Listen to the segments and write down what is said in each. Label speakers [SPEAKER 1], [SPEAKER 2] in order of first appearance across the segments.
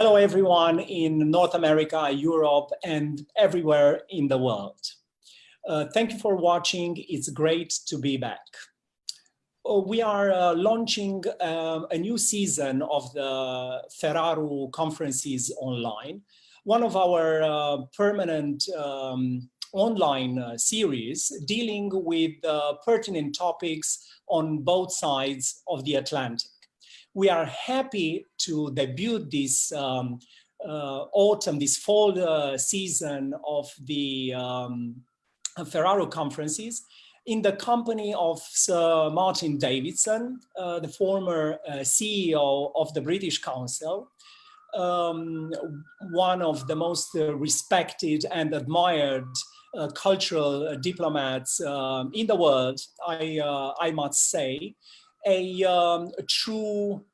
[SPEAKER 1] Hello, everyone in North America, Europe, and everywhere in the world. Thank you for watching. It's great to be back. We are launching a new season of the Feraru conferences online, one of our permanent online series dealing with pertinent topics on both sides of the Atlantic. We are happy to debut this autumn, this fall season of the Feraru conferences in the company of Sir Martin Davidson, the former CEO of the British Council, one of the most respected and admired cultural diplomats in the world, I must say. A true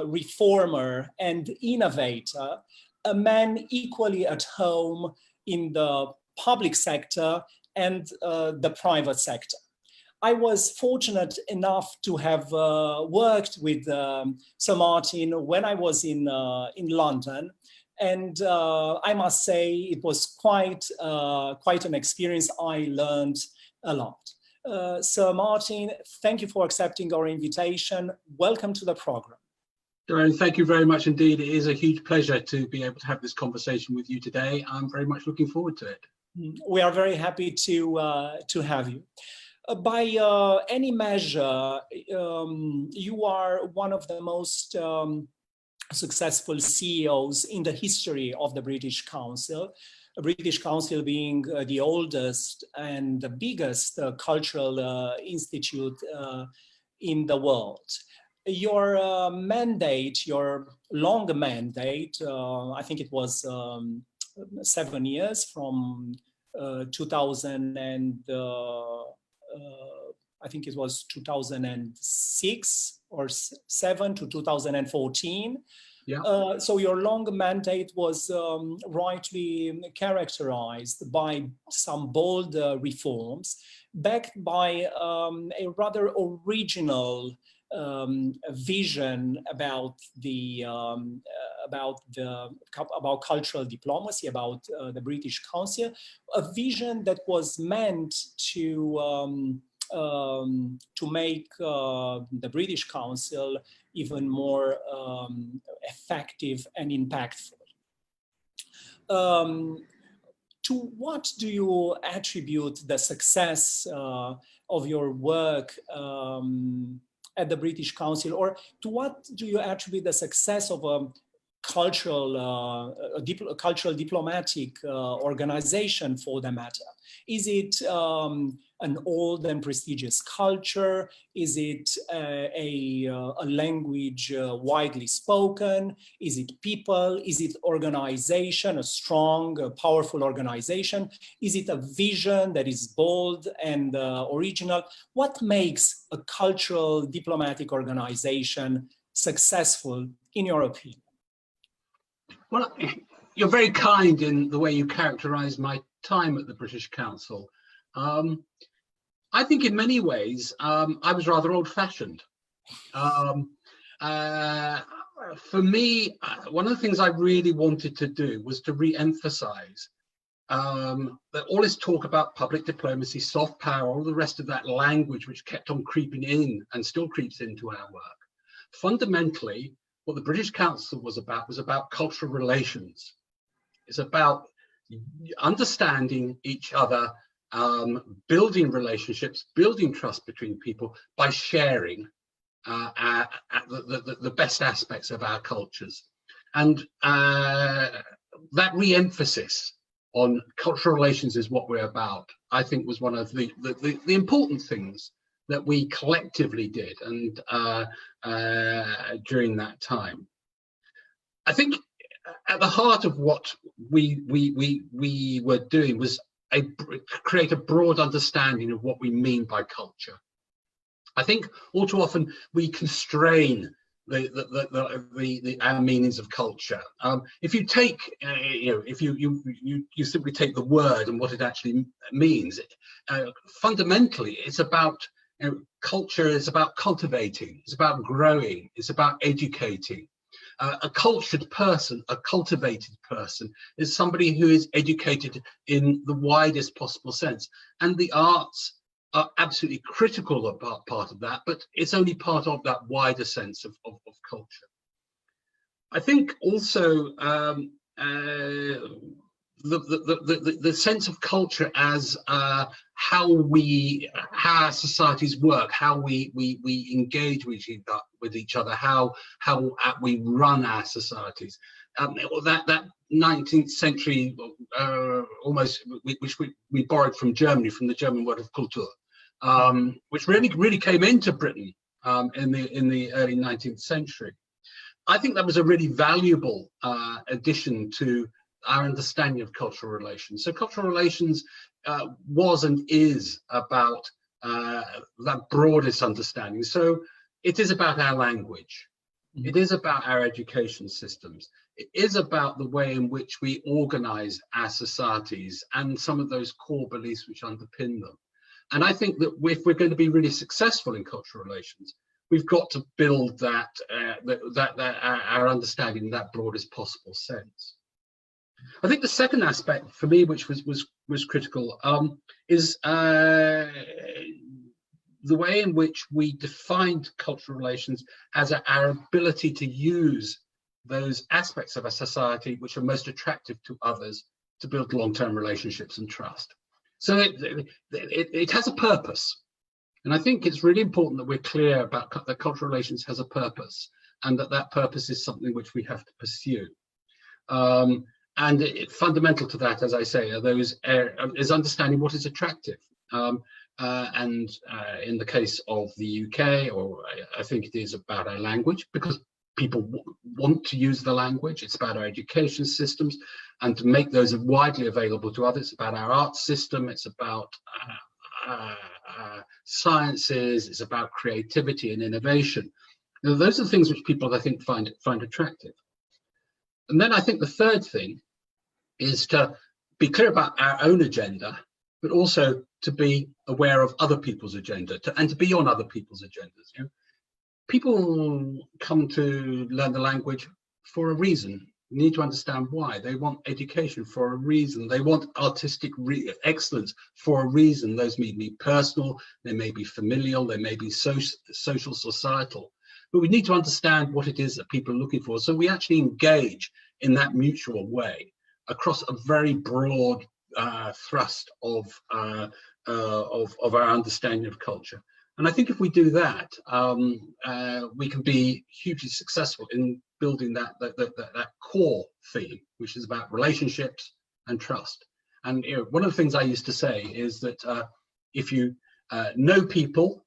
[SPEAKER 1] reformer and innovator, a man equally at home in the public sector and the private sector. I was fortunate enough to have worked with Sir Martin when I was in London, and I must say it was quite an experience. I learned a lot. Sir Martin, thank you for accepting our invitation. Welcome to the program.
[SPEAKER 2] Dorian, thank you very much indeed. It is a huge pleasure to be able to have this conversation with you today. I'm very much looking forward to it.
[SPEAKER 1] We are very happy to have you. By any measure, you are one of the most successful CEOs in the history of the British Council. British Council being the oldest and the biggest cultural institute in the world. Your mandate, your long mandate, I think it was 7 years from 2000 and I think it was 2006 or 7 to 2014. Yeah. So your long mandate was rightly characterized by some bold reforms, backed by a rather original vision about cultural diplomacy, about the British Council, a vision that was meant to make the British Council even more effective and impactful. To what do you attribute the success of your work at the British Council, or to what do you attribute the success of a cultural diplomatic organization, for the matter? Is it an old and prestigious culture? Is it a language widely spoken? Is it people? Is it organization, a strong, powerful organization? Is it a vision that is bold and original? What makes a cultural diplomatic organization successful, in your opinion?
[SPEAKER 2] Well, you're very kind in the way you characterize my time at the British Council. I think in many ways, I was rather old-fashioned. For me, one of the things I really wanted to do was to re-emphasize that all this talk about public diplomacy, soft power, all the rest of that language which kept on creeping in and still creeps into our work. Fundamentally, what the British Council was about cultural relations. It's about understanding each other, building relationships, building trust between people by sharing the best aspects of our cultures. And that re-emphasis on cultural relations is what we're about, I think was one of the important things that we collectively did and during that time. I think at the heart of what we were doing was create a broad understanding of what we mean by culture. I think all too often we constrain our meanings of culture. If you take, if you simply take the word and what it actually means, fundamentally it's about culture is about cultivating, it's about growing, it's about educating. A cultured person, a cultivated person, is somebody who is educated in the widest possible sense. And the arts are absolutely critical about part of that, but it's only part of that wider sense of culture. I think also the sense of culture as how our societies work, how we engage with each other, how we run our societies. That 19th century almost, which we borrowed from Germany, from the German word of Kultur, which really came into Britain in the early 19th century. I think that was a really valuable addition to our understanding of cultural relations. So cultural relations was and is about that broadest understanding. So it is about our language. It is about our education systems. It is about the way in which we organize our societies and some of those core beliefs which underpin them. And I think that if we're going to be really successful in cultural relations, we've got to build that our understanding in that broadest possible sense. I think the second aspect for me, which was critical, is the way in which we defined cultural relations as our ability to use those aspects of a society which are most attractive to others to build long-term relationships and trust. So it has a purpose. And I think it's really important that we're clear about that cultural relations has a purpose, and that purpose is something which we have to pursue. And fundamental to that, as I say, is understanding what is attractive. And in the case of the UK, or I think it is about our language, because people want to use the language. It's about our education systems and to make those widely available to others. It's about our arts system. It's about sciences. It's about creativity and innovation. Now, those are the things which people, I think, find attractive. And then I think the third thing is to be clear about our own agenda, but also to be aware of other people's agenda, and to be on other people's agendas. You know? People come to learn the language for a reason. You need to understand why. They want education for a reason. They want artistic excellence for a reason. Those may be personal, they may be familial, they may be social, societal. But we need to understand what it is that people are looking for. So we actually engage in that mutual way across a very broad thrust of our understanding of culture. And I think if we do that, we can be hugely successful in building that core theme, which is about relationships and trust. And you know, one of the things I used to say is that if you know people,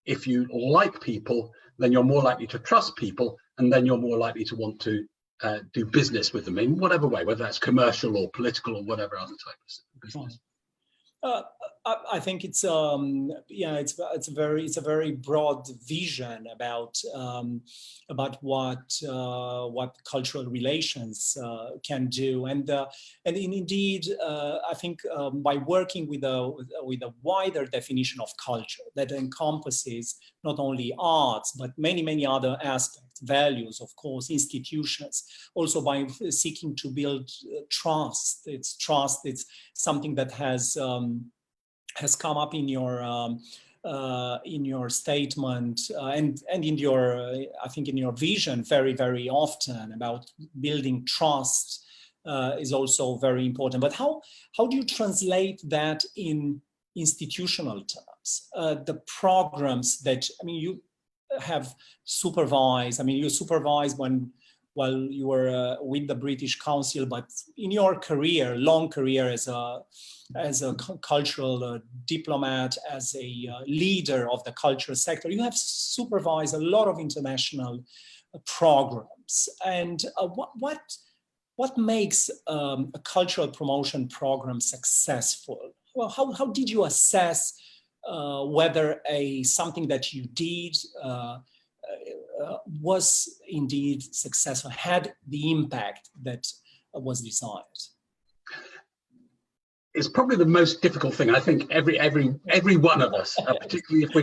[SPEAKER 2] if you like people, then you're more likely to trust people, and then you're more likely to want to do business with them in whatever way, whether that's commercial or political or whatever other type of business.
[SPEAKER 1] I think it's it's a very broad vision about what cultural relations can do, and indeed I think by working with a wider definition of culture that encompasses not only arts but many other aspects, values, of course, institutions, also by seeking to build trust. It's something that has come up in your statement and in your I think in your vision very often about building trust is also very important. But how do you translate that in institutional terms? The programs that you have supervised. You supervised while you were with the British Council, but in your career, long career as a cultural diplomat, as a leader of the cultural sector, you have supervised a lot of international programs. And what makes a cultural promotion program successful? Well, how did you assess whether something that you did was indeed successful, had the impact that was desired?
[SPEAKER 2] It's probably the most difficult thing. I think every one of us, particularly if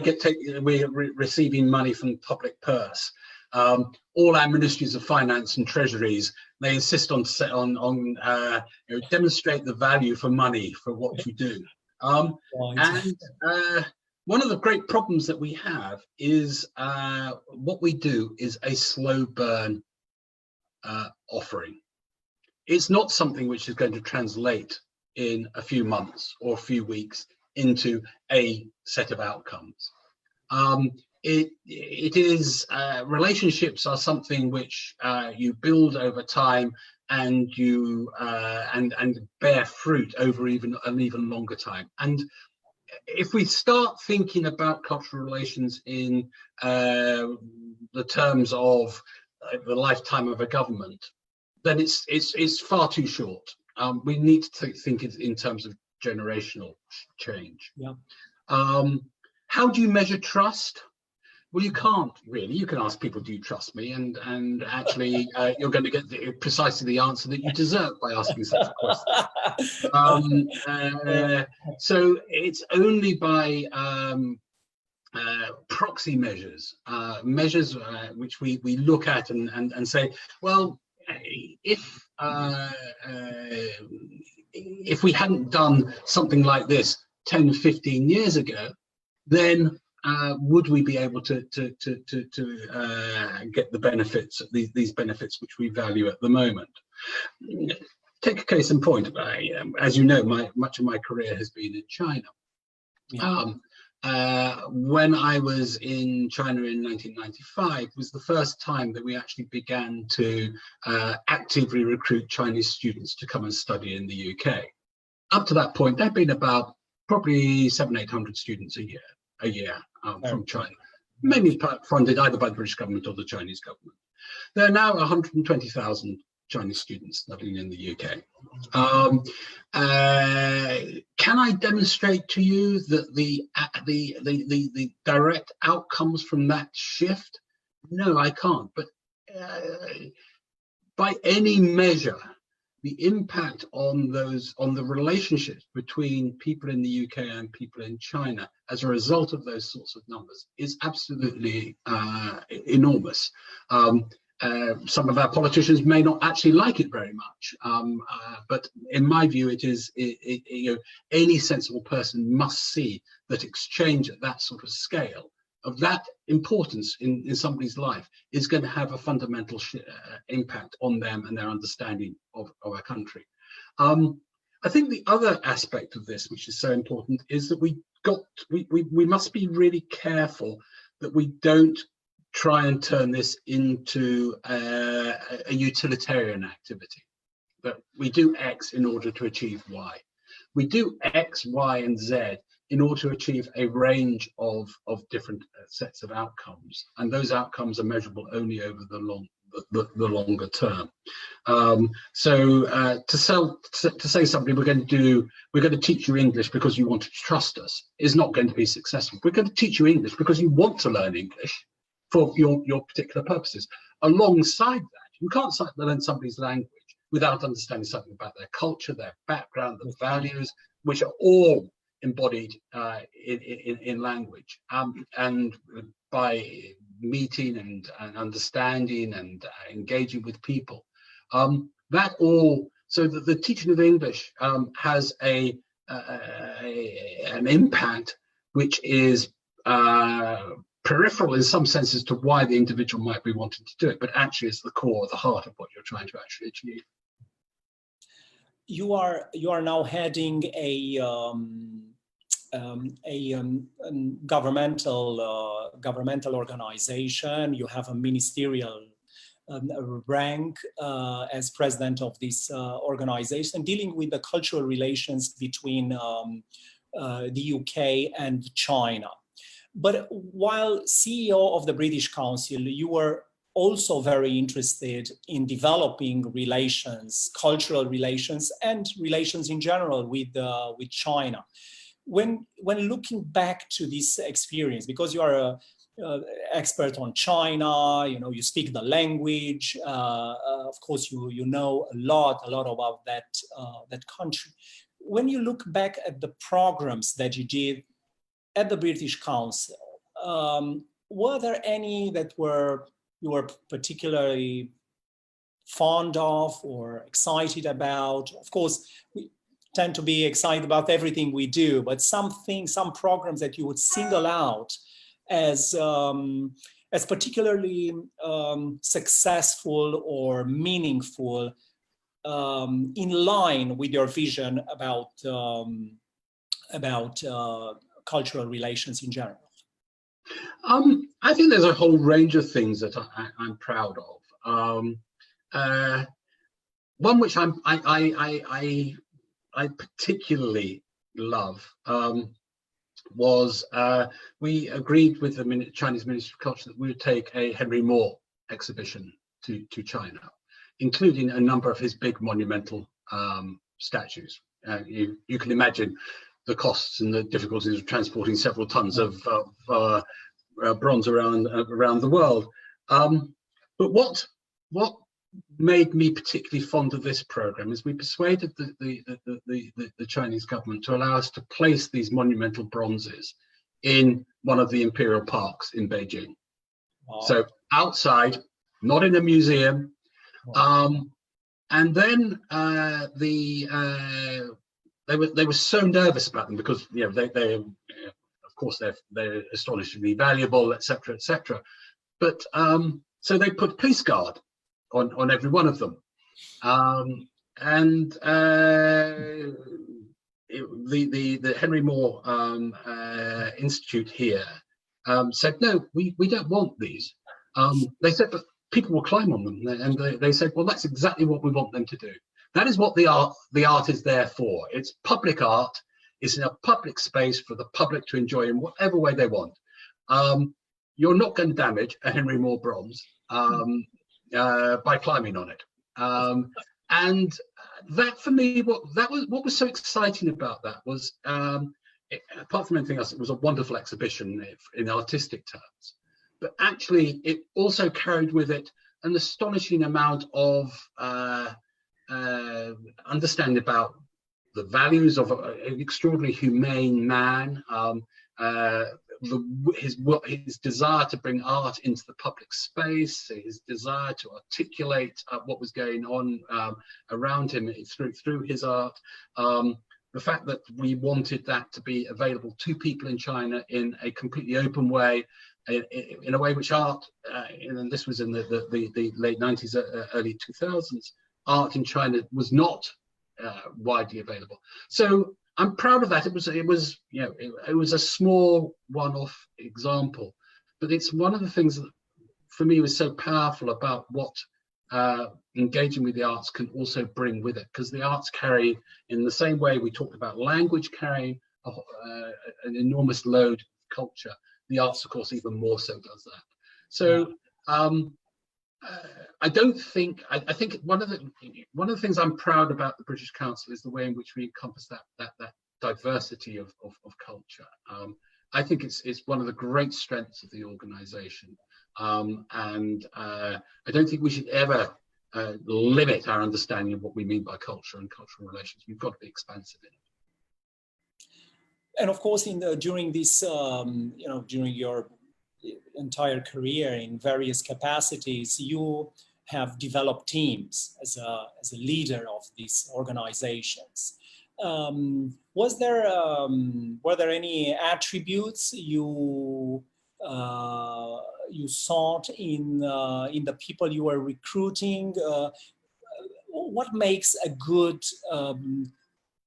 [SPEAKER 2] we're receiving money from the public purse, All our ministries of finance and treasuries, they insist on demonstrate the value for money for what you do. One of the great problems that we have is what we do is a slow burn offering. It's not something which is going to translate in a few months or a few weeks into a set of outcomes. It is relationships are something which you build over time, and you and bear fruit over an even longer time. And if we start thinking about cultural relations in the terms of the lifetime of a government, then it's far too short. We need to think in terms of generational change.
[SPEAKER 1] Yeah.
[SPEAKER 2] How do you measure trust? Well, you can't really. You can ask people, do you trust me? And actually, you're going to get precisely the answer that you deserve by asking such a question. So it's only by proxy measures, which we look at and say, well, if we hadn't done something like this 10, 15 years ago, then would we be able to get the benefits, these benefits which we value at the moment? Take a case in point. As you know, much of my career has been in China. Yeah. When I was in China in 1995 was the first time that we actually began to actively recruit Chinese students to come and study in the UK. Up to that point, there had been about probably 700-800 students a year from China, mainly funded either by the British government or the Chinese government. There are now 120,000 Chinese students studying in the UK. Can I demonstrate to you that the direct outcomes from that shift? No, I can't. But by any measure, the impact on the relationships between people in the UK and people in China as a result of those sorts of numbers is absolutely enormous. Some of our politicians may not actually like it very much, but in my view, it is any sensible person must see that exchange at that sort of scale, of that importance in somebody's life, is going to have a fundamental impact on them and their understanding of our country. I think the other aspect of this, which is so important, is that we must be really careful that we don't try and turn this into a utilitarian activity. That we do X in order to achieve Y. We do X, Y, and Z in order to achieve a range of different sets of outcomes, and those outcomes are measurable only over the longer term. To say somebody we're going to teach you English because you want to trust us is not going to be successful. We're going to teach you English because you want to learn English for your particular purposes. Alongside that, you can't learn somebody's language without understanding something about their culture, their background, the values, which are all embodied in language. And by meeting and understanding and engaging with people, that all, so that the teaching of English has an impact which is peripheral in some senses to why the individual might be wanting to do it, but actually it's the core, the heart of what you're trying to actually achieve.
[SPEAKER 1] You are now heading a governmental organization. You have a ministerial rank as president of this organization, dealing with the cultural relations between the UK and China. But while CEO of the British Council, you were also very interested in developing relations, cultural relations, and relations in general with China. When looking back to this experience, because you are an expert on China, you speak the language. Of course, you know a lot about that country. When you look back at the programs that you did at the British Council, were there any that were you were particularly fond of or excited about? Of course, we tend to be excited about everything we do, but some programs that you would single out as particularly successful or meaningful, in line with your vision about cultural relations in general?
[SPEAKER 2] I think there's a whole range of things that I'm proud of. One which I particularly love was we agreed with the Chinese Ministry of Culture that we would take a Henry Moore exhibition to China, including a number of his big monumental statues. You can imagine the costs and the difficulties of transporting several tons of bronze around the world. But what made me particularly fond of this program is we persuaded the Chinese government to allow us to place these monumental bronzes in one of the imperial parks in Beijing. Wow. So outside, not in a museum. Wow. And then they were so nervous about them because they of course they're astonishingly valuable, etc., etc. But so they put police guard on every one of them, and the Henry Moore Institute here said, no, we don't want these. They said, but people will climb on them, and they said, well, that's exactly what we want them to do. That is what the art is there for. It's public art. It's in a public space for the public to enjoy in whatever way they want. You're not going to damage a Henry Moore bronze by climbing on it. And that, for me, what was so exciting about that was, apart from anything else, it was a wonderful exhibition in artistic terms. But actually, it also carried with it an astonishing amount of understanding about the values of an extraordinarily humane man, his desire to bring art into the public space, his desire to articulate what was going on around him through his art, the fact that we wanted that to be available to people in China in a completely open way, in a way which art, and this was in the late 90s, early 2000s, art in China was not widely available. So I'm proud of that. It was a small one-off example, but it's one of the things that for me was so powerful about what engaging with the arts can also bring with it, because the arts carry, in the same way we talked about language carrying an enormous load of culture, the arts, of course, even more so does that. So I think one of the things I'm proud about the British Council is the way in which we encompass that diversity of culture. I think it's one of the great strengths of the organisation, and I don't think we should ever limit our understanding of what we mean by culture and cultural relations. We've got to be expansive in it.
[SPEAKER 1] And of course, during this, during your entire career in various capacities, you have developed teams as a leader of these organizations. Were there any attributes you sought in the people you were recruiting? What makes a good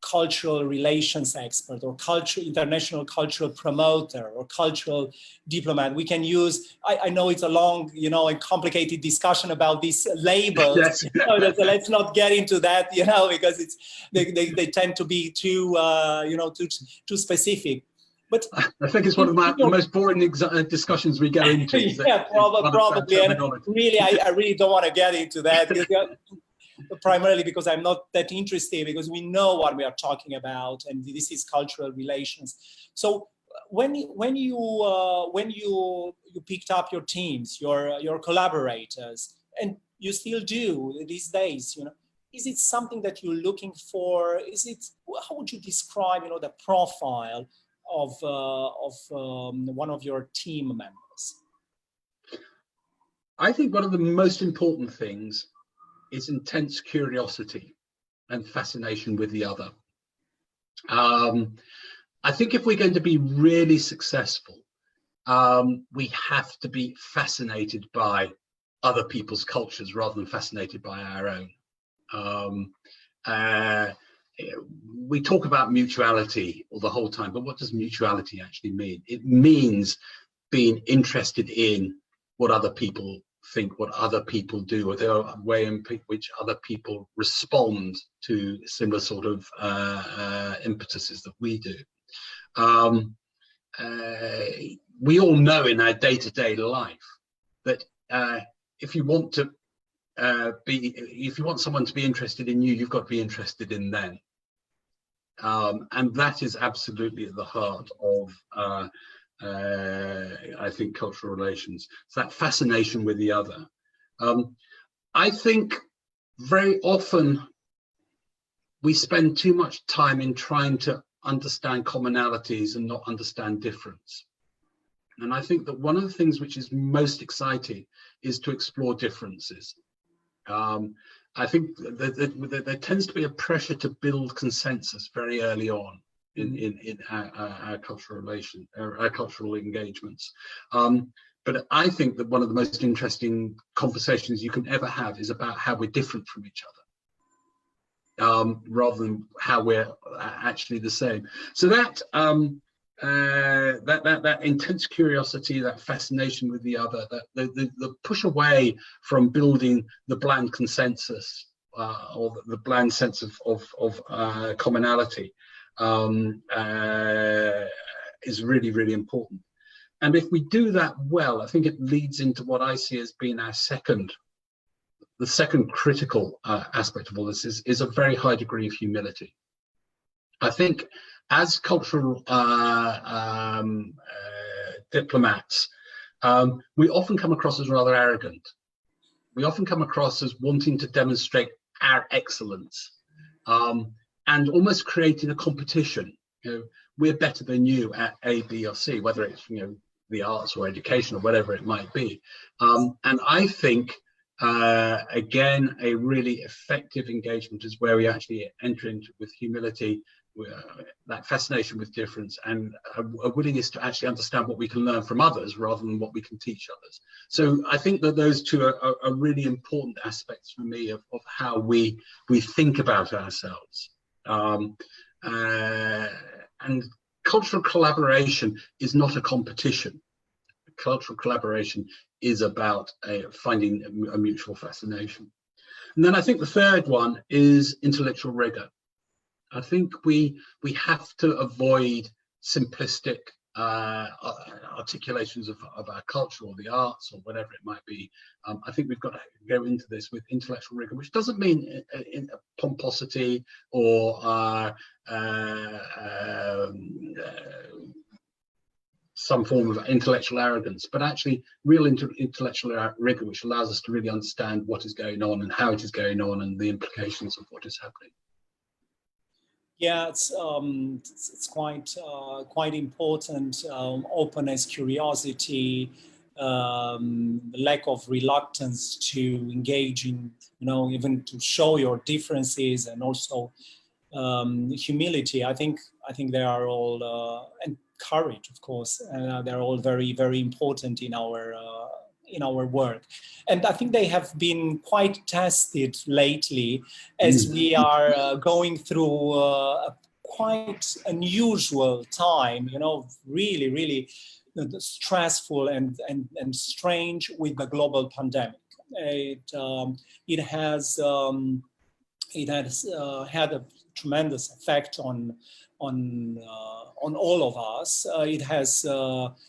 [SPEAKER 1] cultural relations expert or international cultural promoter or cultural diplomat? We can use, I know it's a long, and complicated discussion about these labels.
[SPEAKER 2] Yes.
[SPEAKER 1] So let's not get into that, because they tend to be too, too specific. But
[SPEAKER 2] I think it's one of the most boring discussions we go into.
[SPEAKER 1] Yeah, probably. And really, I really don't want to get into that. Primarily because I'm not that interested, because we know what we are talking about, and this is cultural relations. So when you picked up your teams, your collaborators, and you still do these days, is it something that you're looking for? How would you describe, the profile of one of your team members?
[SPEAKER 2] I think one of the most important things is intense curiosity and fascination with the other. I think if we're going to be really successful, we have to be fascinated by other people's cultures rather than fascinated by our own. We talk about mutuality all the whole time, but what does mutuality actually mean? It means being interested in what other people think, what other people do, or the way in which other people respond to similar sort of impetuses that we do. We all know in our day-to-day life that if you want to if you want someone to be interested in you, you've got to be interested in them. And that is absolutely at the heart of I think cultural relations. It's that fascination with the other. I think very often we spend too much time in trying to understand commonalities and not understand difference. And I think that one of the things which is most exciting is to explore differences. I think that there tends to be a pressure to build consensus very early on in our cultural relation, our cultural engagements. But I think that one of the most interesting conversations you can ever have is about how we're different from each other, rather than how we're actually the same. So that that intense curiosity, that fascination with the other, the push away from building the bland consensus or the bland sense of commonality is really, really important. And if we do that well, I think it leads into what I see as being our the second critical aspect of all this is a very high degree of humility. I think as cultural diplomats, we often come across as rather arrogant. We often come across as wanting to demonstrate our excellence and almost creating a competition. You know, we're better than you at A, B, or C, whether it's the arts or education or whatever it might be. And I think again, a really effective engagement is where we actually enter into with humility, that fascination with difference, and a willingness to actually understand what we can learn from others rather than what we can teach others. So I think that those two are really important aspects for me of how we think about ourselves. And cultural collaboration is not a competition. Cultural collaboration is about finding a mutual fascination. And then I think the third one is intellectual rigor. I think we have to avoid simplistic articulations of our culture or the arts or whatever it might be. I think we've got to go into this with intellectual rigor, which doesn't mean in pomposity or some form of intellectual arrogance, but actually real intellectual rigor, which allows us to really understand what is going on and how it is going on and the implications of what is happening.
[SPEAKER 1] Yeah, it's quite important. Openness, curiosity, lack of reluctance to engage in, even to show your differences, and also humility. I think they are all and courage, of course. They're all very, very important in our work. And I think they have been quite tested lately as we are going through a quite unusual time, really, really stressful and strange with the global pandemic. It has had a tremendous effect on all of us. It has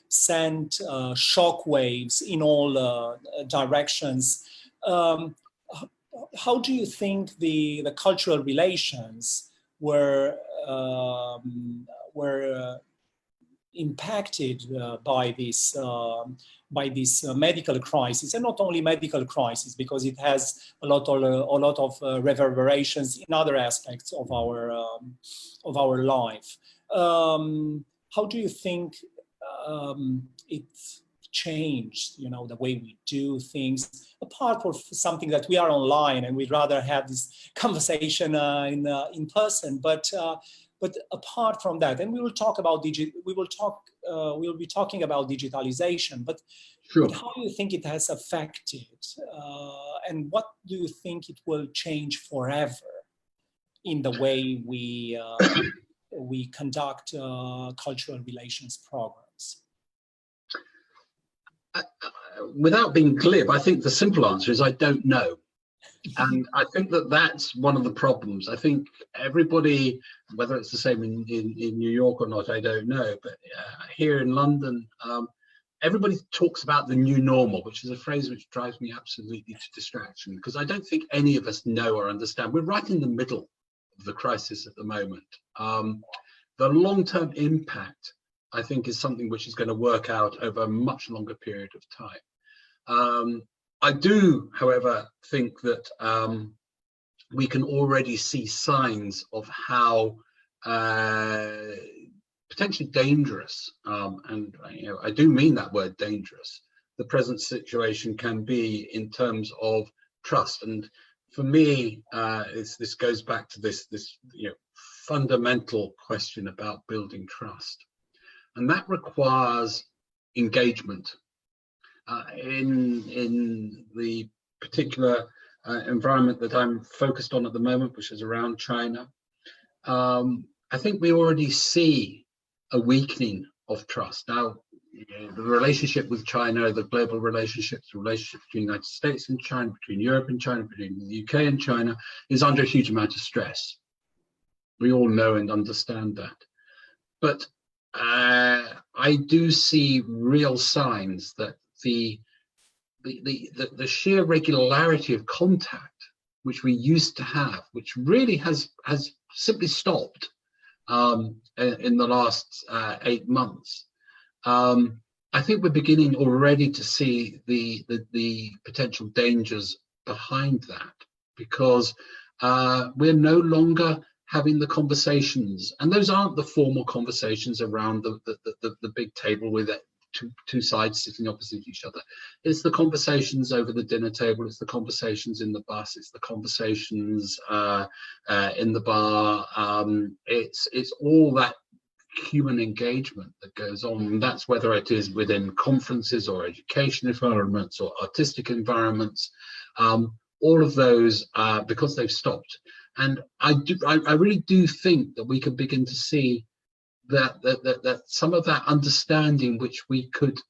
[SPEAKER 1] sent shock waves in all directions. How do you think the cultural relations were impacted by this medical crisis, and not only medical crisis, because it has a lot of reverberations in other aspects of our life. How do you think it changed, the way we do things, apart from something that we are online and we'd rather have this conversation in person. But apart from that, and we will talk about we'll be talking about digitalization. But,
[SPEAKER 2] sure.
[SPEAKER 1] but how do you think it has affected, and what do you think it will change forever in the way we conduct cultural relations programs?
[SPEAKER 2] Without being glib, I think the simple answer is I don't know. And I think that that's one of the problems. I think everybody, whether it's the same in New York or not, I don't know, but here in London, everybody talks about the new normal, which is a phrase which drives me absolutely to distraction, because I don't think any of us know or understand. We're right in the middle of the crisis at the moment. The long-term impact, I think, is something which is going to work out over a much longer period of time. I do, however, think that we can already see signs of how potentially dangerous, and I do mean that word dangerous, the present situation can be in terms of trust. And for me, this goes back to this fundamental question about building trust, and that requires engagement. In the particular environment that I'm focused on at the moment, which is around China, I think we already see a weakening of trust. Now, the relationship with China, the global relationships, the relationship between the United States and China, between Europe and China, between the UK and China, is under a huge amount of stress. We all know and understand that. But I do see real signs that the sheer regularity of contact which we used to have, which really has simply stopped in the last 8 months. I think we're beginning already to see the potential dangers behind that, because we're no longer having the conversations, and those aren't the formal conversations around the big table with two sides sitting opposite each other. It's the conversations over the dinner table, it's the conversations in the bus, it's the conversations in the bar. It's all that human engagement that goes on, and that's whether it is within conferences or education environments or artistic environments. All of those, because they've stopped. And I really do think that we can begin to see that some of that understanding, which we could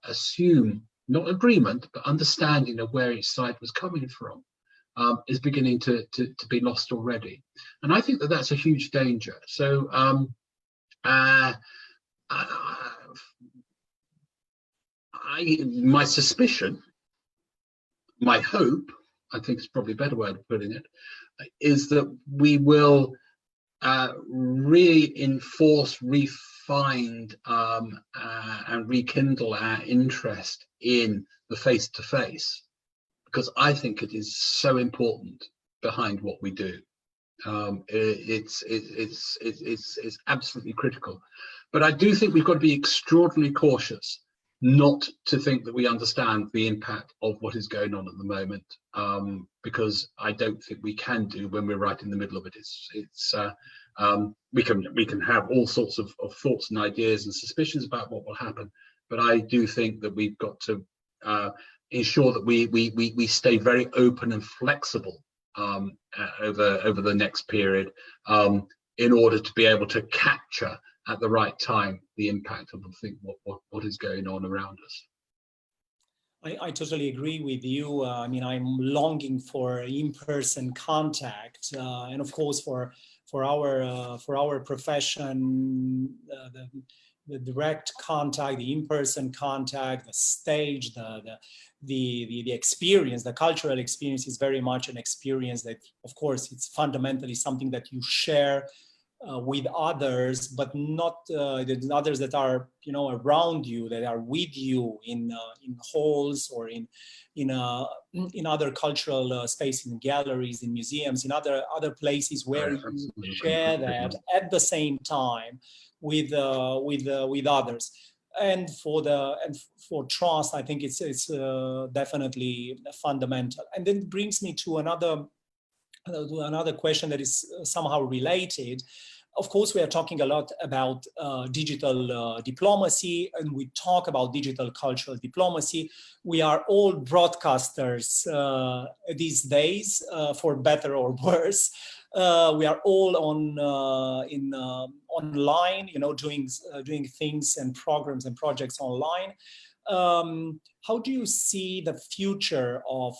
[SPEAKER 2] assume, not agreement, but understanding of where each side was coming from, is beginning to be lost already. And I think that that's a huge danger. So my suspicion, my hope, I think it's probably a better way of putting it, is that we will reinforce, refine, and rekindle our interest in the face-to-face, because I think it is so important behind what we do. It's absolutely critical. But I do think we've got to be extraordinarily cautious not to think that we understand the impact of what is going on at the moment, because I don't think we can do when we're right in the middle of it. We can have all sorts of thoughts and ideas and suspicions about what will happen, but I do think that we've got to ensure that we stay very open and flexible over the next period, in order to be able to capture at the right time the impact of what is going on around us.
[SPEAKER 1] I totally agree with you. I mean, I'm longing for in-person contact, and of course for our profession, the direct contact, the in-person contact, the stage, the experience, the cultural experience is very much an experience that, of course, it's fundamentally something that you share with others, but not the others that are around you, that are with you in halls or in other cultural spaces, in galleries, in museums, in other places where you share that at the same time with others. and for trust, I think it's definitely fundamental. And then it brings me to another question that is somehow related. Of course, we are talking a lot about digital diplomacy, and we talk about digital cultural diplomacy. We are all broadcasters these days, for better or worse. We are all online, doing things and programs and projects online. How do you see the future of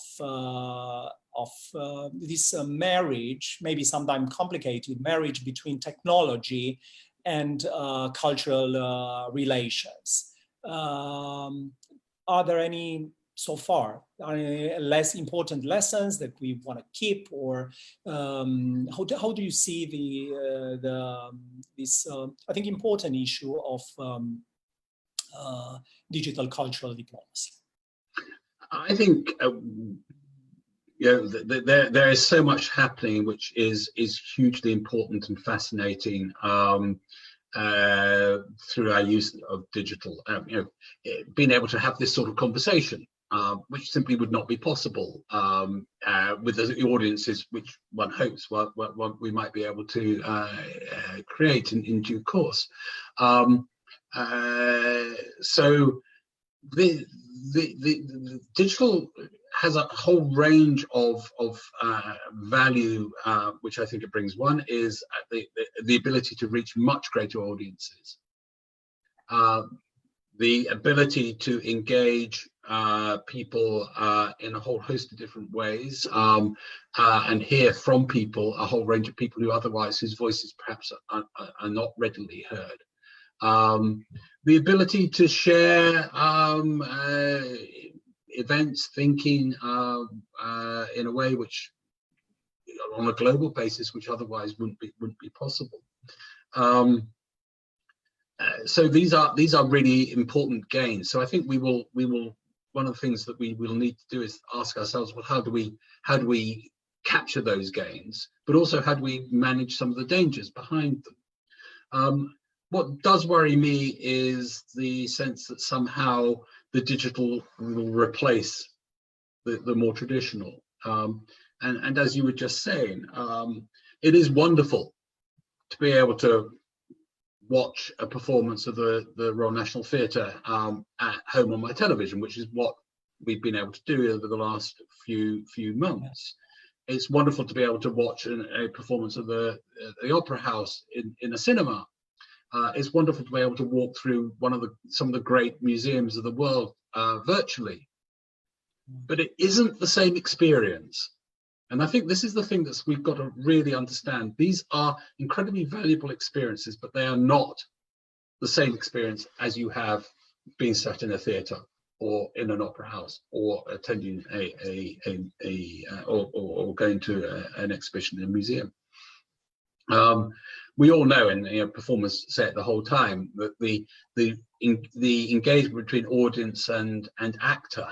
[SPEAKER 1] this marriage, maybe sometimes complicated marriage between technology and cultural relations? Are there any, so far, less important lessons that we want to keep, or how do you see this I think important issue of digital cultural diplomacy?
[SPEAKER 2] I think there is so much happening which is hugely important and fascinating through our use of digital. Being able to have this sort of conversation, which simply would not be possible with the audiences which one hopes what we might be able to create in due course. So the digital has a whole range of value, which I think it brings. One is the ability to reach much greater audiences, the ability to engage people in a whole host of different ways, and hear from people, a whole range of people whose voices perhaps are not readily heard. The ability to share events, thinking in a way which, on a global basis, which otherwise wouldn't be possible. So these are really important gains. So I think we will. One of the things that we will need to do is ask ourselves, well, how do we capture those gains, but also how do we manage some of the dangers behind them? What does worry me is the sense that somehow the digital will replace the more traditional. And as you were just saying, it is wonderful to be able to watch a performance of the Royal National Theatre at home on my television, which is what we've been able to do over the last few months. It's wonderful to be able to watch a performance of the Opera House in a cinema. It's wonderful to be able to walk through some of the great museums of the world virtually, but it isn't the same experience. And I think this is the thing that we've got to really understand. These are incredibly valuable experiences, but they are not the same experience as you have being sat in a theatre or in an opera house, or attending or going to an exhibition in a museum. We all know, and performers say it the whole time, that the engagement between audience and actor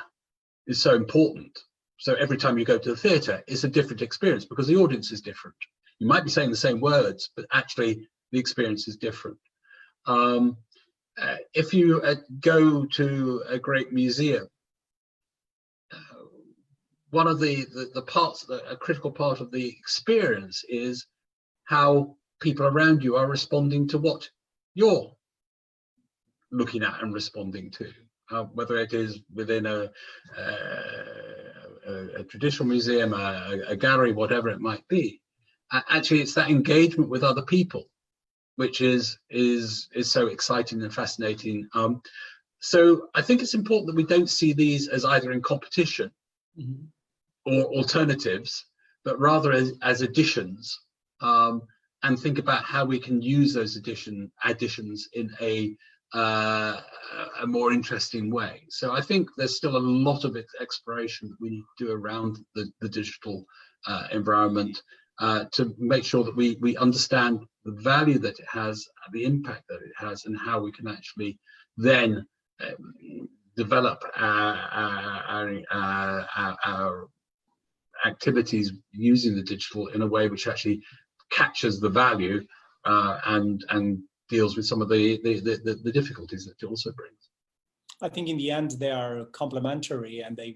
[SPEAKER 2] is so important. So every time you go to the theatre, it's a different experience because the audience is different. You might be saying the same words, but actually the experience is different. If you go to a great museum, one of the parts, a critical part of the experience is how people around you are responding to what you're looking at and responding to, whether it is within a traditional museum, a gallery, whatever it might be. Actually, it's that engagement with other people which is so exciting and fascinating. So I think it's important that we don't see these as either in competition or alternatives, but rather as additions, and think about how we can use those additions in a more interesting way. So I think there's still a lot of exploration that we need to do around the digital environment to make sure that we understand the value that it has, the impact that it has, and how we can actually then develop our activities using the digital in a way which actually captures the value and deals with some of the difficulties that it also brings.
[SPEAKER 1] I think in the end they are complementary, and they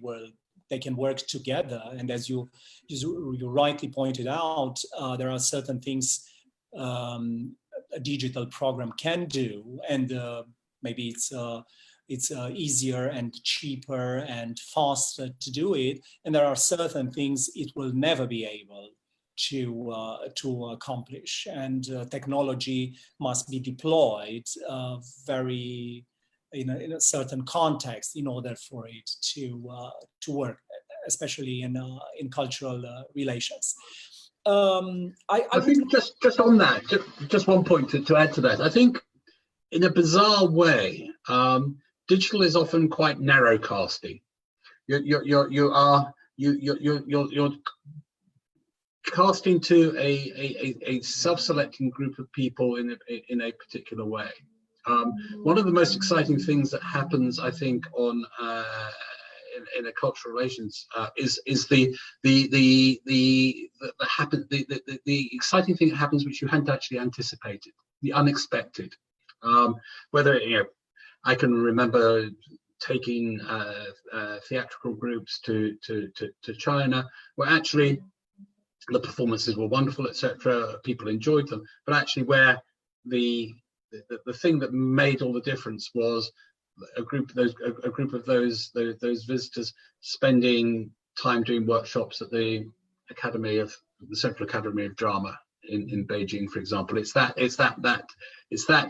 [SPEAKER 1] can work together. And as you rightly pointed out, there are certain things a digital program can do, and maybe it's easier and cheaper and faster to do it. And there are certain things it will never be able to accomplish, and technology must be deployed very in a certain context in order for it to work, especially in cultural relations. I
[SPEAKER 2] think just on that, just one point to add to that. I think in a bizarre way, digital is often quite narrow casting. You're casting to a self-selecting group of people in a particular way. One of the most exciting things that happens, I think, on in a cultural relations is the exciting thing that happens which you hadn't actually anticipated, the unexpected. Whether I can remember taking theatrical groups to China, where actually the performances were wonderful, etc. People enjoyed them, but actually where the thing that made all the difference was a group of those visitors spending time doing workshops at the Central Academy of Drama in Beijing, for example. It's that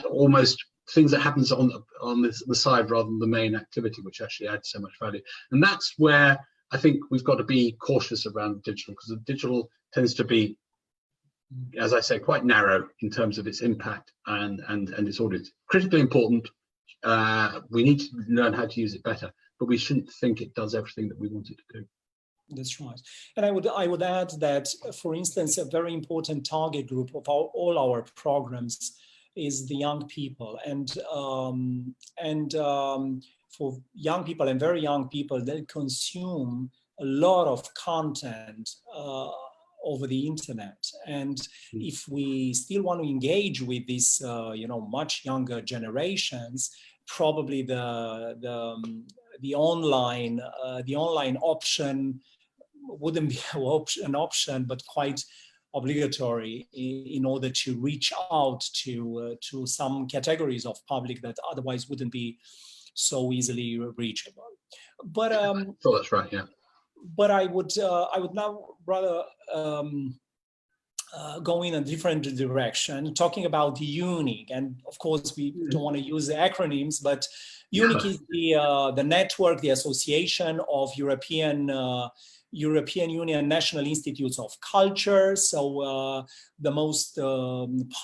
[SPEAKER 2] almost things that happens on the side rather than the main activity, which actually adds so much value. And that's where I think we've got to be cautious around digital, because the digital tends to be, as I say, quite narrow in terms of its impact and its audience. Critically important. We need to learn how to use it better, but we shouldn't think it does everything that we want it to do.
[SPEAKER 1] That's right. And I would add that, for instance, a very important target group of all our programs is the young people, and for young people and very young people, they consume a lot of content over the internet. And if we still want to engage with these, much younger generations, probably the online option wouldn't be an option, but quite obligatory in order to reach out to some categories of public that otherwise wouldn't be so easily reachable. But
[SPEAKER 2] so that's right, yeah.
[SPEAKER 1] But I would now rather go in a different direction, talking about the EUNIC. And of course, we don't want to use the acronyms, but EUNIC is the network, the association of European Union National Institutes of Culture. So the most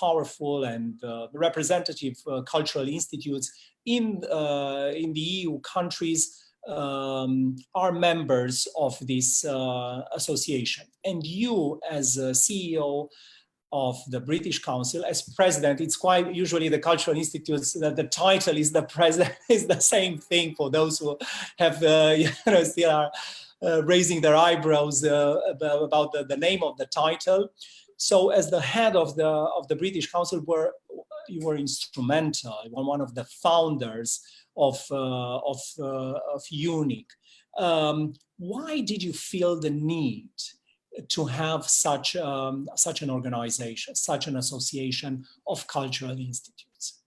[SPEAKER 1] powerful and representative cultural institutes in the EU countries are members of this association. And you, as a CEO of the British Council, as president, it's quite usually the cultural institutes that the title is the president is the same thing for those who have still are raising their eyebrows about the name of the title. So as the head of the British Council, you were instrumental, you were one of the founders of EUNIC. Why did you feel the need to have such an organization, such an association of cultural institutes?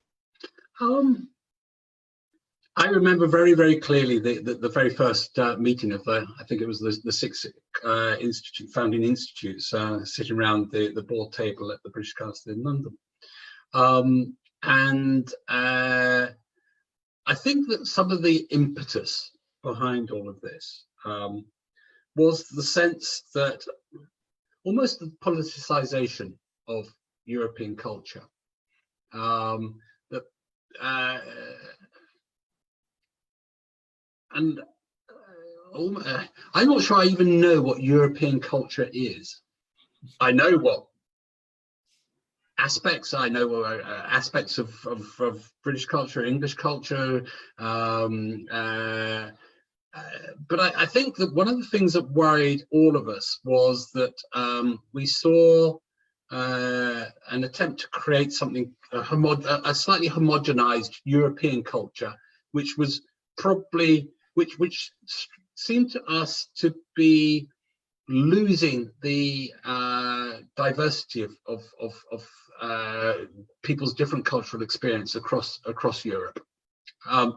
[SPEAKER 2] I remember very, very clearly the very first meeting of I think it was the six founding institutes sitting around the board table at the British Council in London. I think that some of the impetus behind all of this was the sense that almost the politicization of European culture. I'm not sure I even know what European culture is. I know what aspects, aspects of British culture, English culture, but I think that one of the things that worried all of us was that we saw an attempt to create something, a slightly homogenized European culture, which was probably, which seemed to us to be losing the diversity of people's different cultural experience across Europe,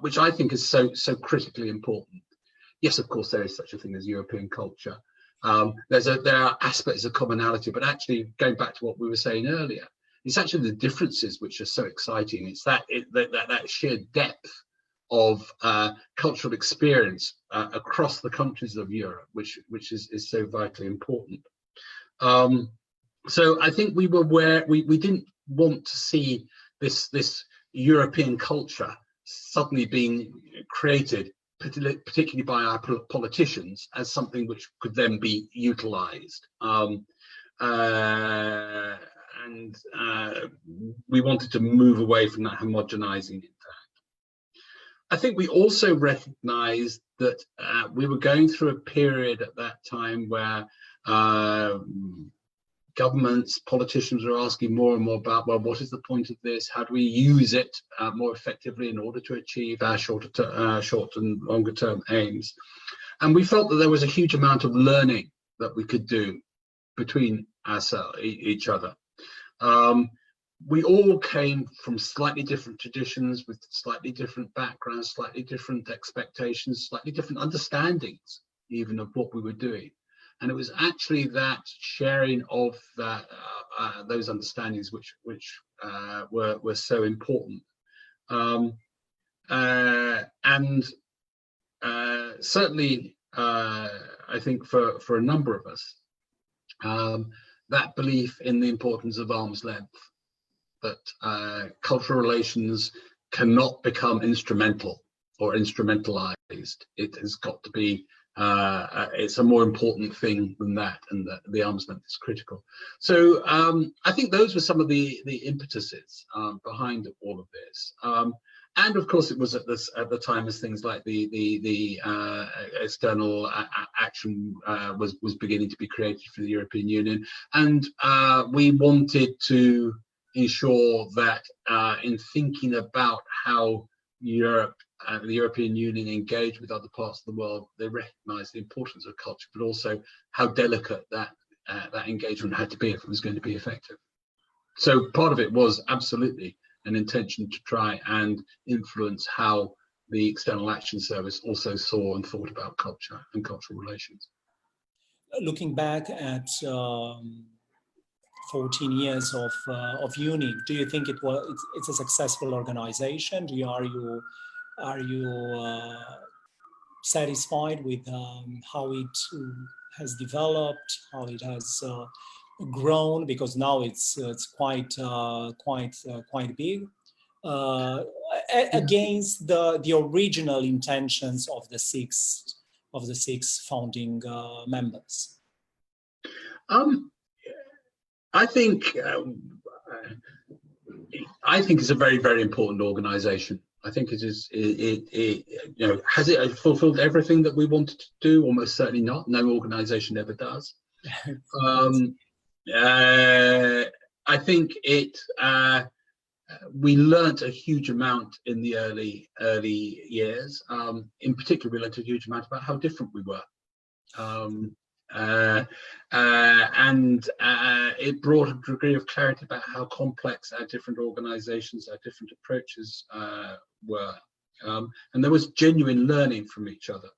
[SPEAKER 2] which I think is so critically important. Yes, of course, there is such a thing as European culture. There are aspects of commonality, but actually, going back to what we were saying earlier, it's actually the differences which are so exciting. It's that sheer depth of cultural experience across the countries of Europe, which is so vitally important. So I think we didn't want to see this European culture suddenly being created, particularly by our politicians, as something which could then be utilized. And we wanted to move away from that homogenizing. I think we also recognized that we were going through a period at that time where governments, politicians were asking more and more about, well, what is the point of this? How do we use it more effectively in order to achieve our short and longer term aims? And we felt that there was a huge amount of learning that we could do between each other. We all came from slightly different traditions, with slightly different backgrounds, slightly different expectations, slightly different understandings even of what we were doing. And it was actually that sharing of those understandings which were so important. And certainly, I think for a number of us, that belief in the importance of arm's length, that cultural relations cannot become instrumental or instrumentalized. It has got to be, it's a more important thing than that, and the arm's length is critical. So I think those were some of the impetuses behind all of this. And of course, it was at the time as things like the external action was beginning to be created for the European Union, and we wanted to ensure that in thinking about how Europe and the European Union engage with other parts of the world, they recognise the importance of culture, but also how delicate that engagement had to be if it was going to be effective. So part of it was absolutely an intention to try and influence how the External Action Service also saw and thought about culture and cultural relations.
[SPEAKER 1] Looking back at 14 years of EUNIC, do you think it's a successful organization? Are you satisfied with how it has developed, how it has grown? Because now it's quite big, against the original intentions of the six founding members.
[SPEAKER 2] I think it's a very, very important organization. I think it is. Has it fulfilled everything that we wanted to do? Almost certainly not. No organization ever does. I think we learnt a huge amount in the early years. In particular, we learnt a huge amount about how different we were. And it brought a degree of clarity about how complex our different organizations, our different approaches were. And there was genuine learning from each other.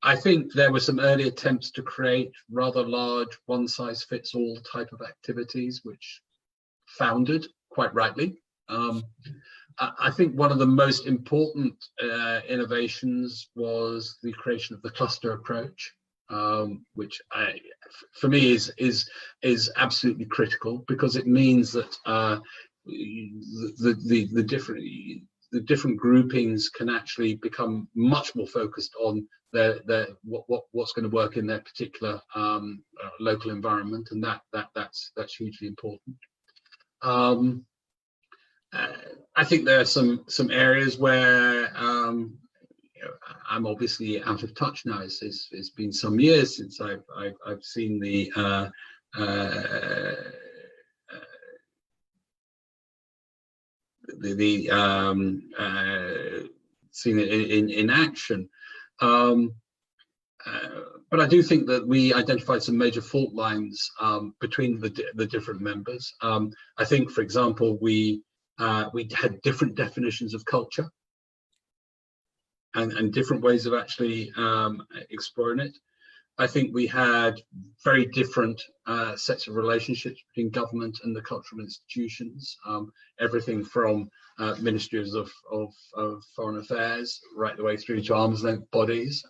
[SPEAKER 2] I think there were some early attempts to create rather large one-size-fits-all type of activities, which foundered quite rightly. I think one of the most important innovations was the creation of the cluster approach, which for me is absolutely critical, because it means that the different groupings can actually become much more focused on what's going to work in their particular local environment, and that's hugely important. I think there are some areas where I'm obviously out of touch now. It's been some years since I've seen the seen it in action. But I do think that we identified some major fault lines between the different members. I think, for example, we had different definitions of culture and different ways of actually exploring it. I think we had very different sets of relationships between government and the cultural institutions. Everything from ministries of foreign affairs right the way through to arm's length bodies,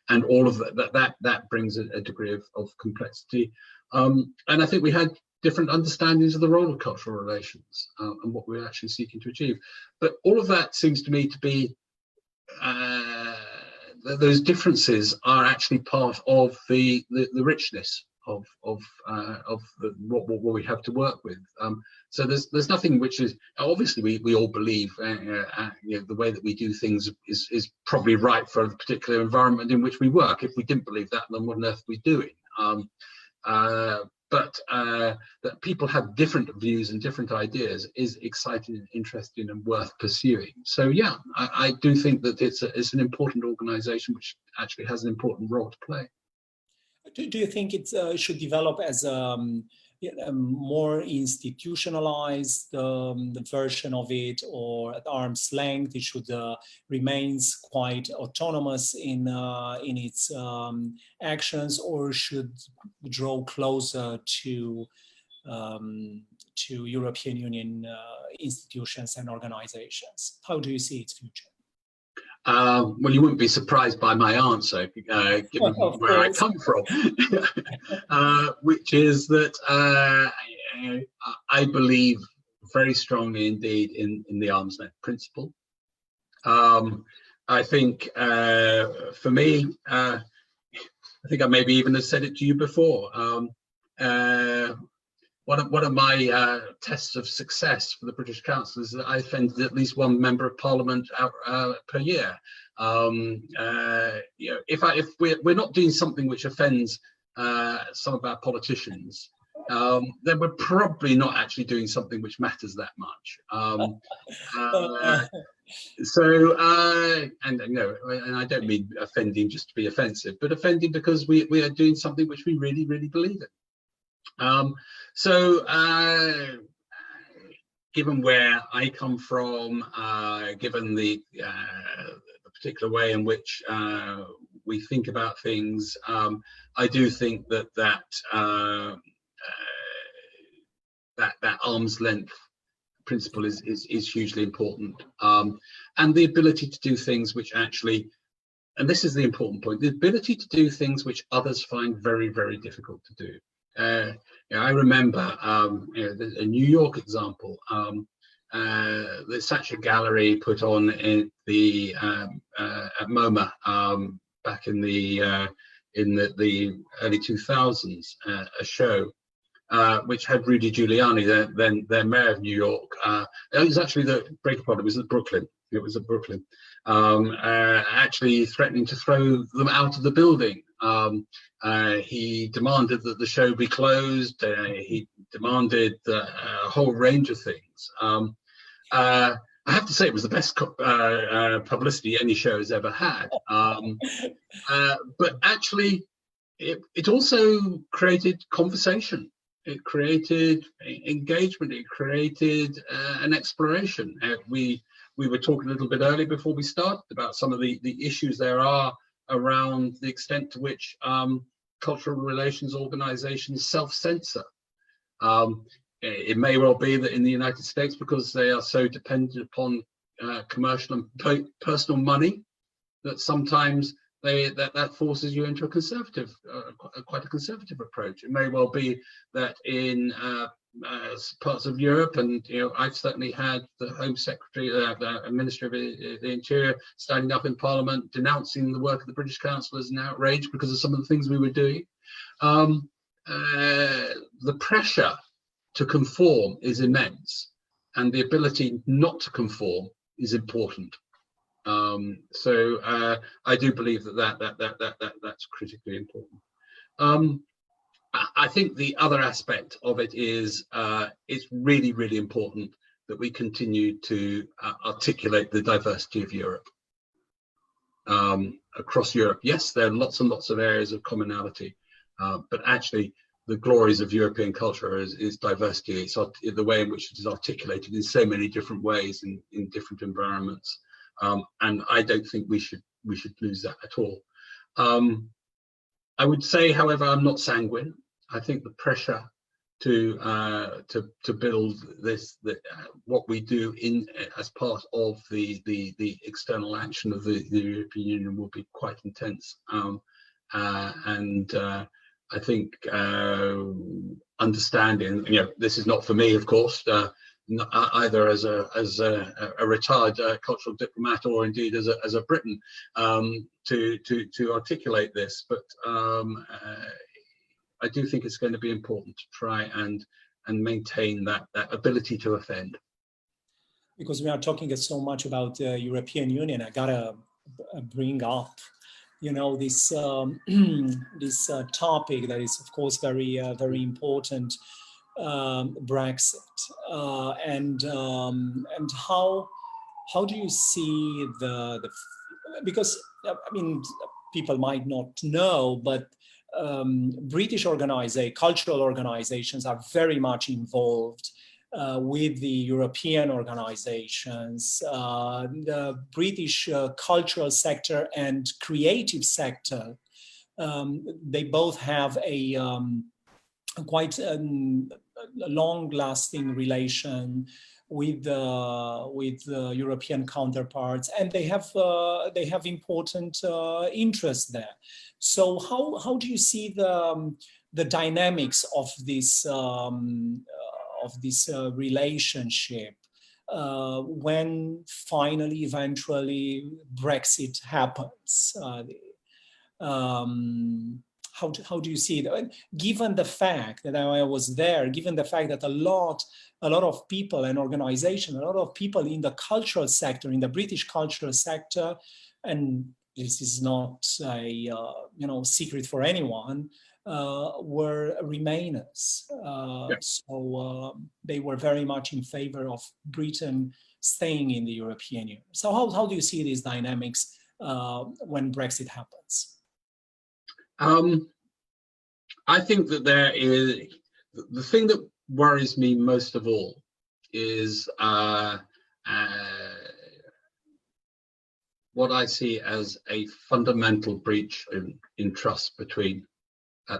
[SPEAKER 2] and all of that brings a degree of complexity. And I think we had different understandings of the role of cultural relations and what we're actually seeking to achieve. But all of that seems to me to be those differences are actually part of the richness of what we have to work with. So there's nothing which is, obviously we all believe the way that we do things is probably right for the particular environment in which we work. If we didn't believe that, then what on earth are we doing? But that people have different views and different ideas is exciting and interesting and worth pursuing. So yeah, I do think that it's an important organisation which actually has an important role to play.
[SPEAKER 1] Do you think it should develop as a more institutionalized version of it, or at arm's length it should remains quite autonomous in its actions, or should draw closer to European Union institutions and organizations? How do you see its future?
[SPEAKER 2] Well, you wouldn't be surprised by my answer, given where I come from, which is that I believe very strongly indeed in the arm's length principle. I think for me, I think I maybe even have said it to you before. One of my tests of success for the British Council is that I offended at least one member of Parliament per year. If we're not doing something which offends some of our politicians, then we're probably not actually doing something which matters that much. And I don't mean offending just to be offensive, but offending because we are doing something which we really, really believe in. Given where I come from, given the particular way in which we think about things, I do think that arm's length principle is hugely important, and the ability to do things which actually, and this is the important point, the ability to do things which others find very, very difficult to do. I remember a New York example. The Thatcher Gallery put on in the at MoMA back in the early 2000s a show which had Rudy Giuliani, their mayor of New York. It was actually it was at Brooklyn. It was at Brooklyn. Actually threatening to throw them out of the building. He demanded that the show be closed. He demanded a whole range of things. I have to say it was the best publicity any show has ever had. But actually, it also created conversation. It created engagement. It created an exploration. We were talking a little bit earlier before we started about some of the issues there are around the extent to which cultural relations organizations self-censor. It may well be that in the United States, because they are so dependent upon commercial and personal money, that sometimes that forces you into a conservative, quite a conservative approach. It may well be that in parts of Europe, and I've certainly had the Home Secretary, the Minister of the Interior, standing up in Parliament denouncing the work of the British Council as an outrage because of some of the things we were doing. The pressure to conform is immense, and the ability not to conform is important. I do believe that's critically important. I think the other aspect of it is it's really, really important that we continue to articulate the diversity of Europe. Across Europe, yes, there are lots and lots of areas of commonality, but actually the glories of European culture is diversity. It's the way in which it is articulated in so many different ways in different environments, and I don't think we should lose that at all. I would say, however, I'm not sanguine. I think the pressure to build this, what we do as part of the external action of the European Union will be quite intense, and I think understanding, this is not for me, of course, either as a retired cultural diplomat or indeed as a Briton, to articulate this, but I do think it's going to be important to try and maintain that ability to offend.
[SPEAKER 1] Because we are talking so much about the European Union, I gotta bring up, this this topic that is, of course, very very important, Brexit, and how do you see the because I mean, people might not know, but British cultural organizations are very much involved with the European organizations. The British cultural sector and creative sector, they both have a quite long-lasting relation with European counterparts, and they have important interests there. So how do you see the dynamics of this relationship when finally, eventually, Brexit happens? How do you see it? Given the fact that I was there, given the fact that a lot of people and organizations, a lot of people in the cultural sector, in the British cultural sector, and this is not a secret for anyone, were Remainers. So they were very much in favor of Britain staying in the European Union. So how do you see these dynamics when Brexit happens?
[SPEAKER 2] I think that there is, the thing that worries me most of all is what I see as a fundamental breach in trust at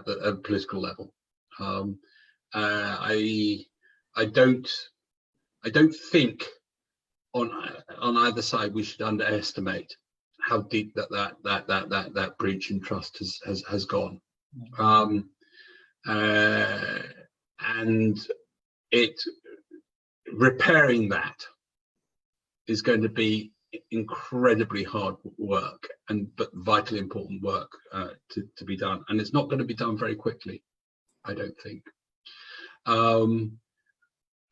[SPEAKER 2] the political level. I don't think on either side we should underestimate how deep that breach in trust has gone, and repairing that is going to be incredibly hard work, but vitally important work to be done, and it's not going to be done very quickly, I don't think. I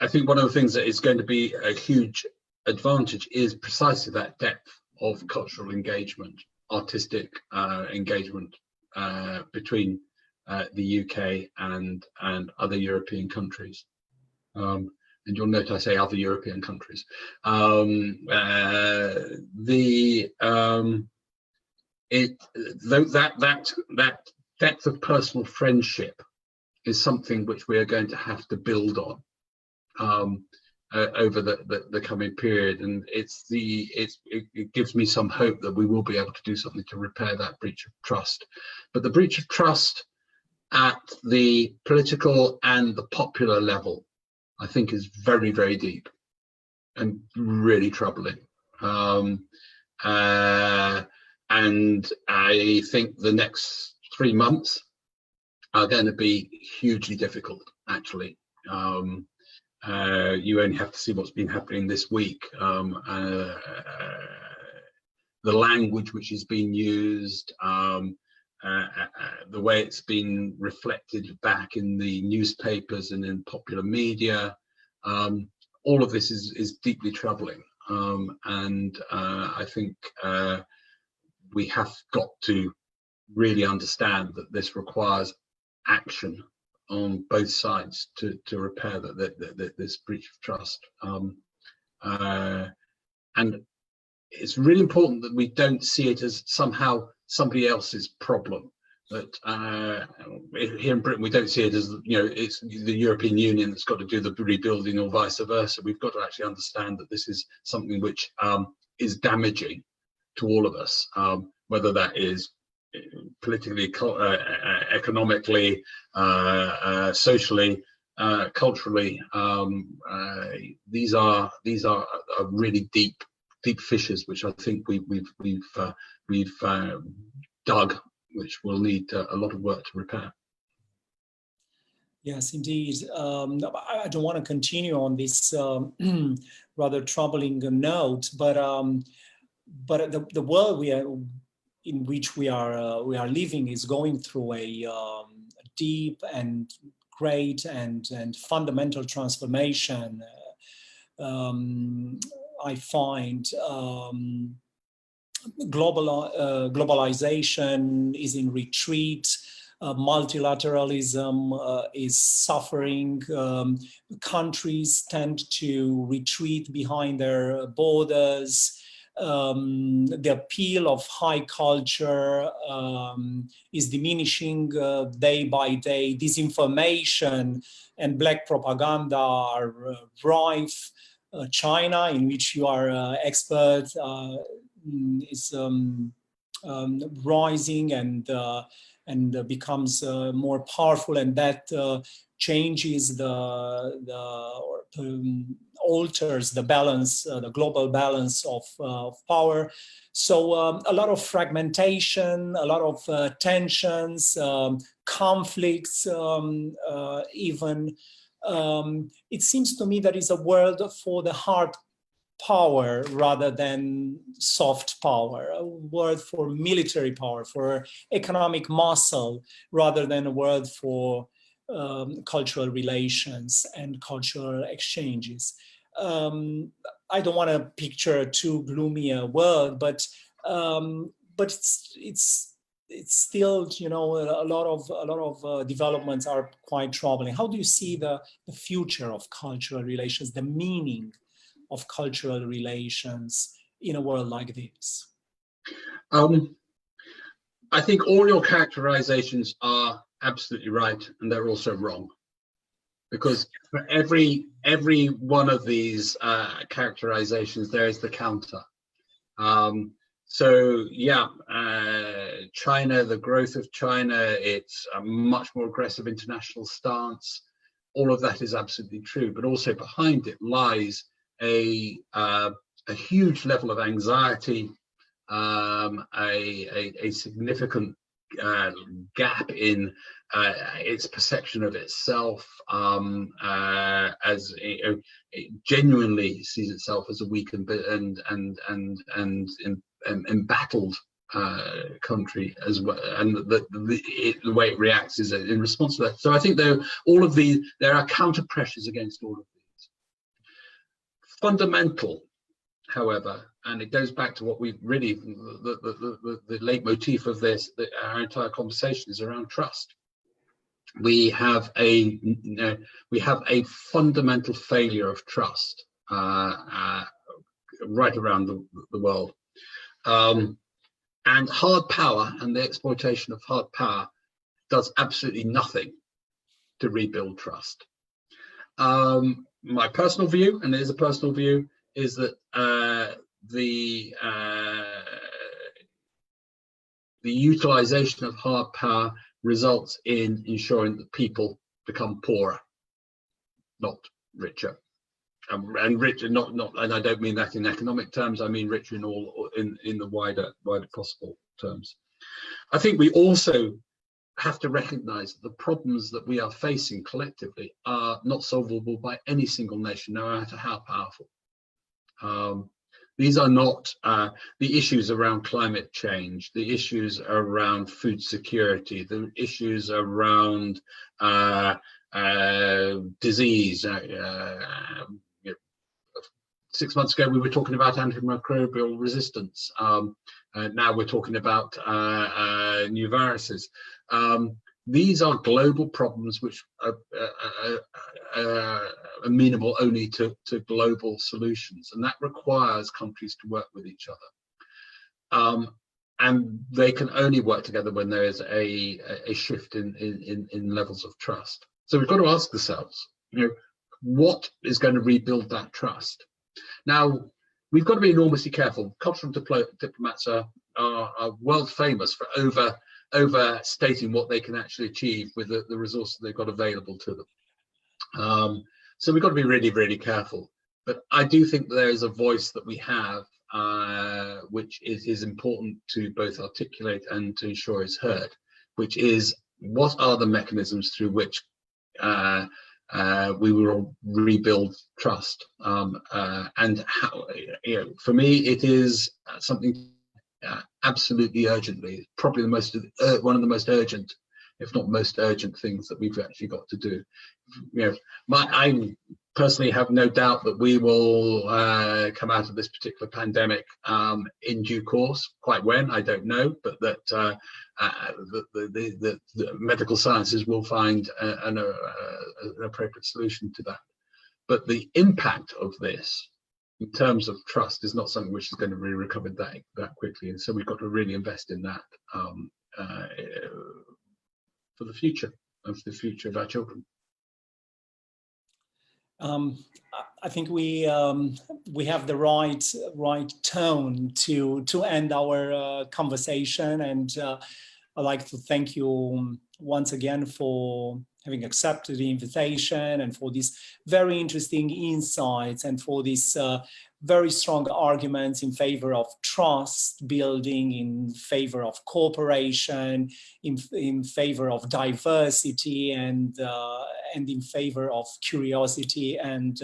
[SPEAKER 2] think one of the things that is going to be a huge advantage is precisely that depth of cultural engagement, artistic engagement between the UK and other European countries. And you'll note I say other European countries. That depth of personal friendship is something which we are going to have to build on over the coming period, and it gives me some hope that we will be able to do something to repair that breach of trust. But the breach of trust at the political and the popular level, I think, is very, very deep and really troubling. And I think the next 3 months are going to be hugely difficult, actually. You only have to see what's been happening this week. The language which is being used, the way it's been reflected back in the newspapers and in popular media, all of this is deeply troubling. and I think we have got to really understand that this requires action on both sides to repair this breach of trust. And it's really important that we don't see it as somehow somebody else's problem. That here in Britain, we don't see it as, you know, it's the European Union that's got to do the rebuilding or vice versa. We've got to actually understand that this is something which is damaging to all of us, whether that is politically, economically, socially, culturally. These are really deep fissures, which I think we've dug, which will need a lot of work to repair.
[SPEAKER 1] Yes, indeed. I don't want to continue on this rather troubling note, but the world in which we are living is going through a deep and great and fundamental transformation. I find globalization is in retreat. Multilateralism is suffering. Countries tend to retreat behind their borders. The appeal of high culture is diminishing day by day. Disinformation and black propaganda are rife. China, in which you are expert, is rising and becomes more powerful, and that changes alters the balance, the global balance of power. So a lot of fragmentation, a lot of tensions, conflicts, even. It seems to me that is a world for the hard power rather than soft power, a word for military power, for economic muscle, rather than a word for cultural relations and cultural exchanges. I don't want to picture too gloomy a world, but it's still, you know, a lot of developments are quite troubling. How do you see the future of cultural relations, the meaning of cultural relations in a world like this?
[SPEAKER 2] I think all your characterizations are absolutely right, and they're also wrong, because for every one of these characterizations there is the counter. So yeah, China, the growth of China, it's a much more aggressive international stance. All of that is absolutely true, but also behind it lies a huge level of anxiety, a significant gap in its perception of itself, as it genuinely sees itself as a weak and embattled country as well, and the way it reacts is in response to that. So I think there are counter pressures against all of these. Fundamental, however, and it goes back to what we really, the leitmotif of this, our entire conversation is around trust. We have a fundamental failure of trust right around the world, and hard power and the exploitation of hard power does absolutely nothing to rebuild trust. My personal view, and it is a personal view, is that the utilization of hard power results in ensuring that people become poorer, not richer. And richer, not, and I don't mean that in economic terms. I mean richer in all, in the wider possible terms. I think we also have to recognise that the problems that we are facing collectively are not solvable by any single nation, no matter how powerful. These are not the issues around climate change, the issues around food security, the issues around disease, 6 months ago, we were talking about antimicrobial resistance. Now we're talking about new viruses. These are global problems which are amenable only to global solutions, and that requires countries to work with each other. And they can only work together when there is a shift in levels of trust. So we've got to ask ourselves, what is going to rebuild that trust? Now, we've got to be enormously careful. Cultural diplomats are world famous for overstating what they can actually achieve with the resources they've got available to them. So we've got to be really, really careful. But I do think there is a voice that we have, which is important to both articulate and to ensure is heard, which is, what are the mechanisms through which we will rebuild trust, and how? For me, it is something absolutely urgently, probably one of the most urgent, if not most urgent, things that we've actually got to do. I personally have no doubt that we will come out of this particular pandemic in due course. Quite when, I don't know, but that the medical sciences will find an appropriate solution to that. But the impact of this in terms of trust is not something which is going to be recovered that quickly, and so we've got to really invest in that for the future, and for the future of our children.
[SPEAKER 1] I think we have the right tone to end our conversation, and I'd like to thank you once again for having accepted the invitation, and for these very interesting insights, and for these very strong arguments in favor of trust building, in favor of cooperation, in favor of diversity, and in favor of curiosity and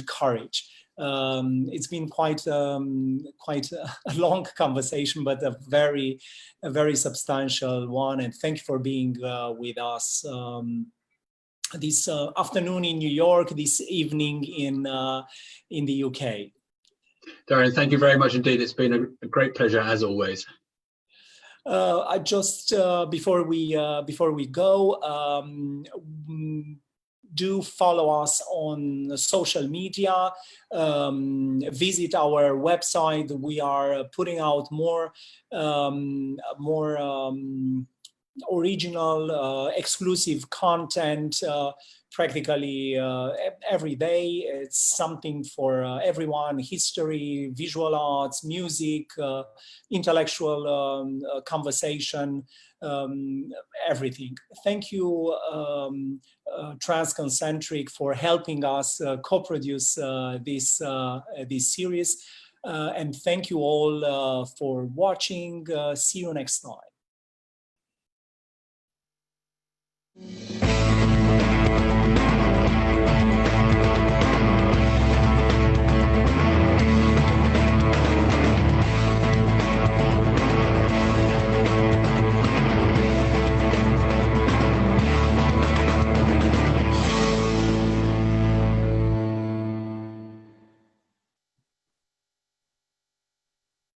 [SPEAKER 1] courage. It's been quite a long conversation, but a very substantial one. And thank you for being with us this afternoon in New York, this evening in the UK.
[SPEAKER 2] Dorian, thank you very much indeed. It's been a great pleasure as always.
[SPEAKER 1] I just before we go, do follow us on social media, visit our website. We are putting out more original, exclusive content practically every day. It's something for everyone: history, visual arts, music, intellectual conversation, everything. Thank you, Transconcentric, for helping us co-produce this series, and thank you all for watching. See you next time.